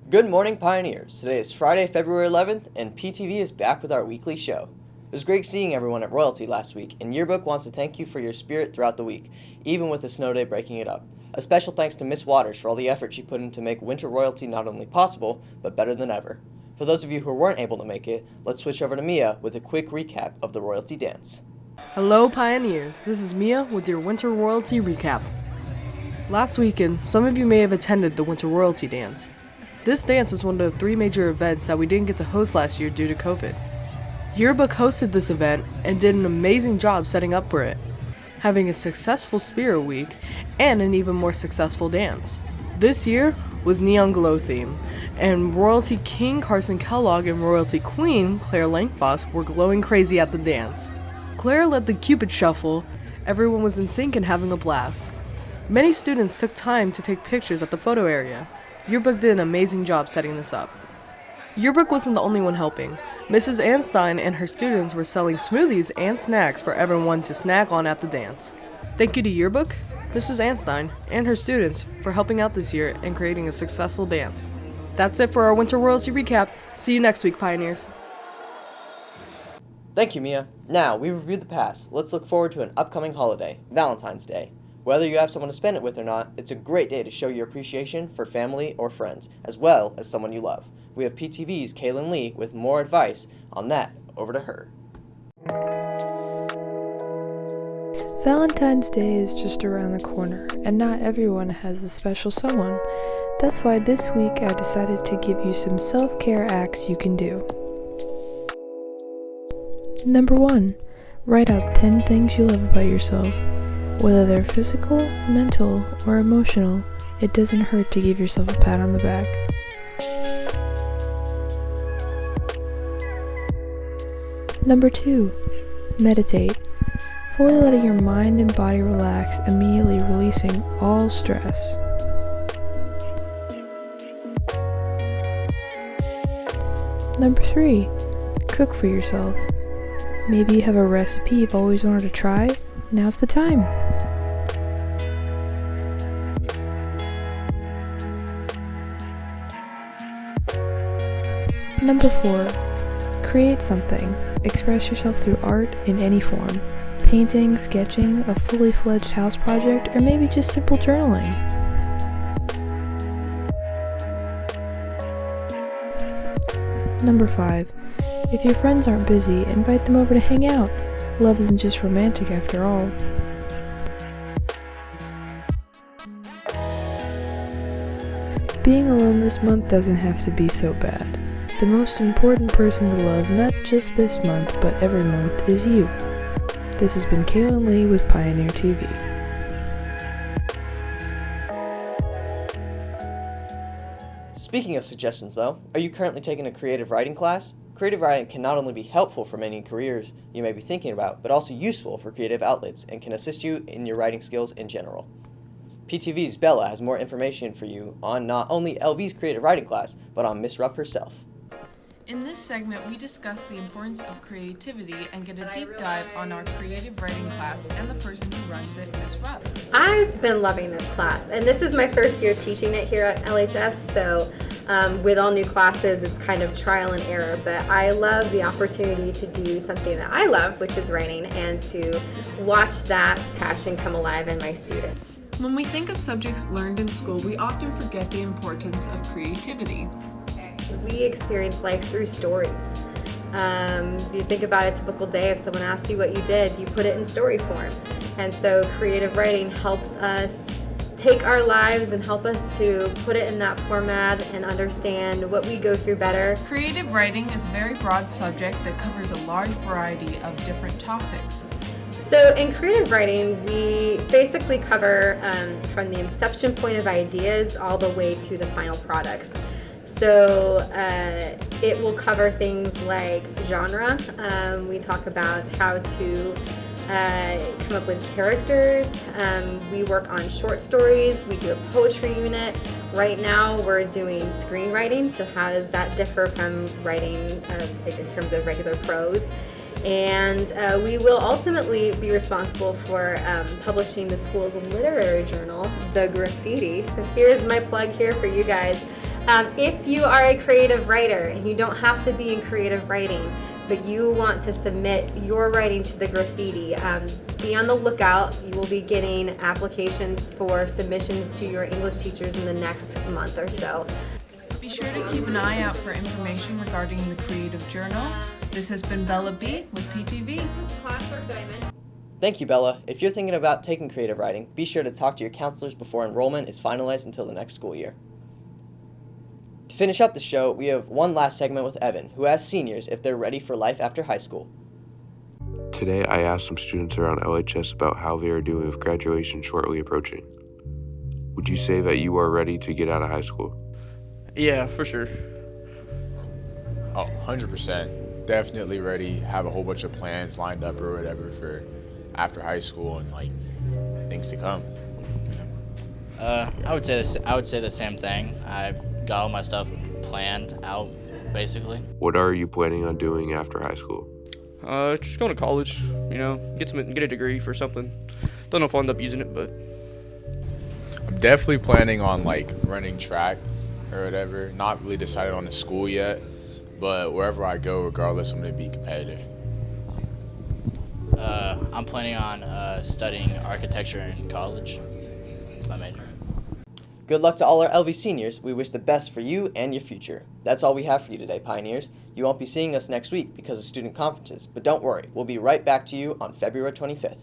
Good morning, Pioneers. Today is Friday, February 11th, and PTV is back with our weekly show. It was great seeing everyone at Royalty last week, and Yearbook wants to thank you for your spirit throughout the week, even with a snow day breaking it up. A special thanks to Miss Waters for all the effort she put in to make Winter Royalty not only possible, but better than ever. For those of you who weren't able to make it, let's switch over to Mia with a quick recap of the Royalty Dance. Hello, Pioneers. This is Mia with your Winter Royalty recap. Last weekend, some of you may have attended the Winter Royalty Dance. This dance is one of the 3 major events that we didn't get to host last year due to COVID. Yearbook hosted this event and did an amazing job setting up for it, having a successful Spirit Week and an even more successful dance. This year was Neon Glow theme, and Royalty King Carson Kellogg and Royalty Queen Claire Langfoss were glowing crazy at the dance. Claire led the Cupid Shuffle. Everyone was in sync and having a blast. Many students took time to take pictures at the photo area. Yearbook did an amazing job setting this up. Yearbook wasn't the only one helping. Mrs. Anstein and her students were selling smoothies and snacks for everyone to snack on at the dance. Thank you to Yearbook, Mrs. Anstein, and her students for helping out this year and creating a successful dance. That's it for our Winter Royalty recap. See you next week, Pioneers. Thank you, Mia. Now, we've reviewed the past. Let's look forward to an upcoming holiday, Valentine's Day. Whether you have someone to spend it with or not, it's a great day to show your appreciation for family or friends, as well as someone you love. We have PTV's Kaylin Lee with more advice on that. Over to her. Valentine's Day is just around the corner, and not everyone has a special someone. That's why this week I decided to give you some self-care acts you can do. Number 1. Write out 10 things you love about yourself. Whether they're physical, mental, or emotional, it doesn't hurt to give yourself a pat on the back. Number 2. Meditate. Fully letting your mind and body relax, immediately releasing all stress. Number 3. Cook for yourself. Maybe you have a recipe you've always wanted to try. Now's the time. Number 4. Create something. Express yourself through art in any form. Painting, sketching, a fully fledged house project, or maybe just simple journaling. Number 5. If your friends aren't busy, invite them over to hang out. Love isn't just romantic after all. Being alone this month doesn't have to be so bad. The most important person to love, not just this month, but every month, is you. This has been Kaylin Lee with Pioneer TV. Speaking of suggestions, though, are you currently taking a creative writing class? Creative writing can not only be helpful for many careers you may be thinking about, but also useful for creative outlets and can assist you in your writing skills in general. PTV's Bella has more information for you on not only LV's creative writing class, but on Miss Rupp herself. In this segment, we discuss the importance of creativity and get a deep dive on our creative writing class and the person who runs it, Miss Rupp. I've been loving this class, and this is my first year teaching it here at LHS, so with all new classes, it's kind of trial and error, but I love the opportunity to do something that I love, which is writing, and to watch that passion come alive in my students. When we think of subjects learned in school, we often forget the importance of creativity. We experience life through stories. If you think about a typical day, if someone asks you what you did, you put it in story form. And so creative writing helps us take our lives and help us to put it in that format and understand what we go through better. Creative writing is a very broad subject that covers a large variety of different topics. So in creative writing, we basically cover from the inception point of ideas all the way to the final products. So it will cover things like genre. We talk about how to come up with characters. We work on short stories. We do a poetry unit. Right now we're doing screenwriting. So how does that differ from writing like in terms of regular prose? And we will ultimately be responsible for publishing the school's literary journal, The Graffiti. So here's my plug here for you guys. If you are a creative writer, and you don't have to be in creative writing, but you want to submit your writing to the graffiti, be on the lookout. You will be getting applications for submissions to your English teachers in the next month or so. Be sure to keep an eye out for information regarding the Creative Journal. This has been Bella B with PTV. Thank you, Bella. If you're thinking about taking creative writing, be sure to talk to your counselors before enrollment is finalized until the next school year. To finish up the show, we have one last segment with Evan, who asks seniors if they're ready for life after high school. Today, I asked some students around LHS about how they are doing with graduation shortly approaching. Would you say that you are ready to get out of high school? Yeah, for sure. Oh, 100%. Definitely ready. Have a whole bunch of plans lined up or whatever for after high school and like things to come. I would say the same thing. I got all my stuff planned out, basically. What are you planning on doing after high school? Just going to college, get a degree for something. Don't know if I'll end up using it, but I'm definitely planning on like running track or whatever. Not really decided on the school yet, but wherever I go, regardless, I'm going to be competitive. I'm planning on studying architecture in college. That's my major. Good luck to all our LV seniors. We wish the best for you and your future. That's all we have for you today, Pioneers. You won't be seeing us next week because of student conferences, but don't worry, we'll be right back to you on February 25th.